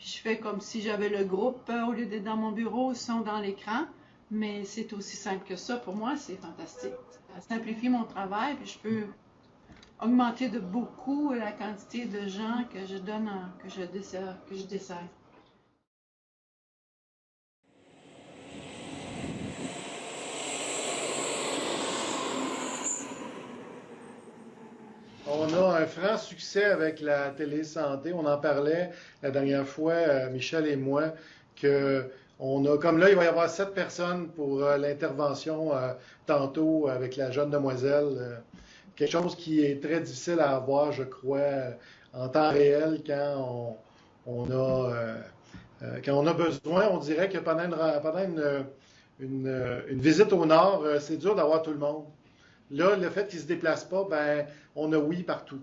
Puis je fais comme si j'avais le groupe, au lieu d'être dans mon bureau, ils sont dans l'écran. Mais c'est aussi simple que ça. Pour moi, c'est fantastique. Ça simplifie mon travail, puis je peux augmenter de beaucoup la quantité de gens que je donne, que je dessert. On a un franc succès avec la télésanté. On en parlait la dernière fois, Michel et moi, que on a, comme là, il va y avoir 7 personnes pour l'intervention tantôt avec la jeune demoiselle. Quelque chose qui est très difficile à avoir, je crois, en temps réel quand on a besoin. On dirait que pendant une visite au nord, c'est dur d'avoir tout le monde. Là, le fait qu'ils ne se déplacent pas, ben, on a oui partout.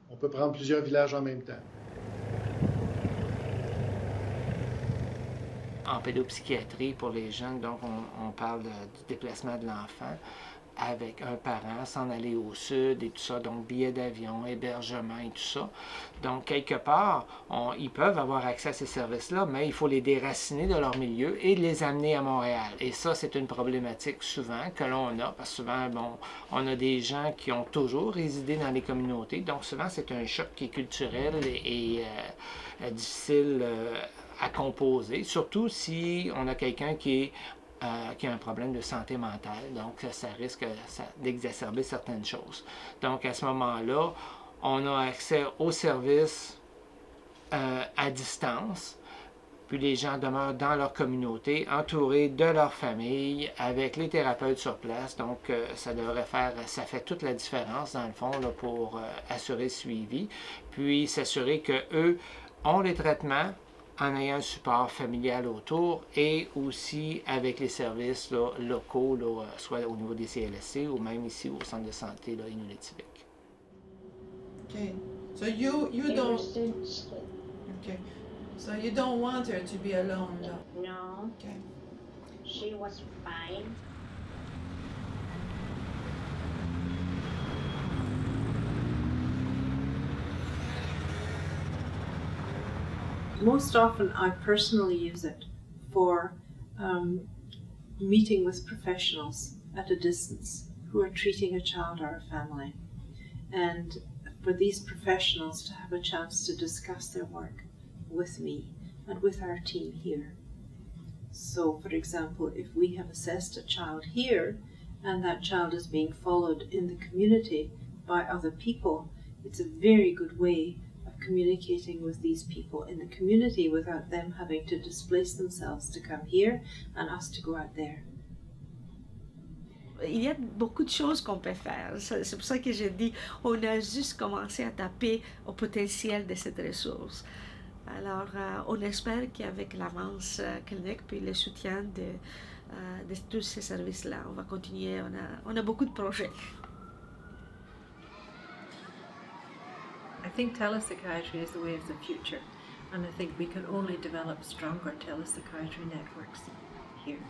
On peut prendre plusieurs villages en même temps. En pédopsychiatrie, pour les jeunes, donc on parle du déplacement de l'enfant avec un parent, s'en aller au sud et tout ça, donc billets d'avion, hébergement et tout ça. Donc, quelque part, ils peuvent avoir accès à ces services-là, mais il faut les déraciner de leur milieu et les amener à Montréal. Et ça, c'est une problématique souvent que l'on a, parce que souvent, bon, on a des gens qui ont toujours résidé dans les communautés, donc souvent, c'est un choc qui est culturel et difficile à composer, surtout si on a quelqu'un qui a un problème de santé mentale, donc ça risque d'exacerber certaines choses. Donc à ce moment-là, on a accès aux services à distance, puis les gens demeurent dans leur communauté, entourés de leur famille, avec les thérapeutes sur place, donc ça fait toute la différence dans le fond là, pour assurer le suivi, puis s'assurer qu'eux ont les traitements, en ayant un support familial autour et aussi avec les services là, locaux, là, soit au niveau des CLSC ou même ici au centre de santé là, Inuit-Étivique. Okay. So you don't. Okay. So you don't want her to be alone, though. No. Okay. She was fine. Most often I personally use it for meeting with professionals at a distance who are treating a child or a family, and for these professionals to have a chance to discuss their work with me and with our team here. So, for example, if we have assessed a child here and that child is being followed in the community by other people, it's a very good way communicating with these people in the community without them having to displace themselves to come here and us to go out there. Il y a beaucoup de choses qu'on peut faire. C'est pour ça que je dis, on a juste commencé à taper au potentiel de cette ressource. Alors, on espère qu'avec l'avance clinique puis le soutien de tous ces services-là, on va continuer. On a beaucoup de projets. I think telepsychiatry is the way of the future, and I think we can only develop stronger telepsychiatry networks here.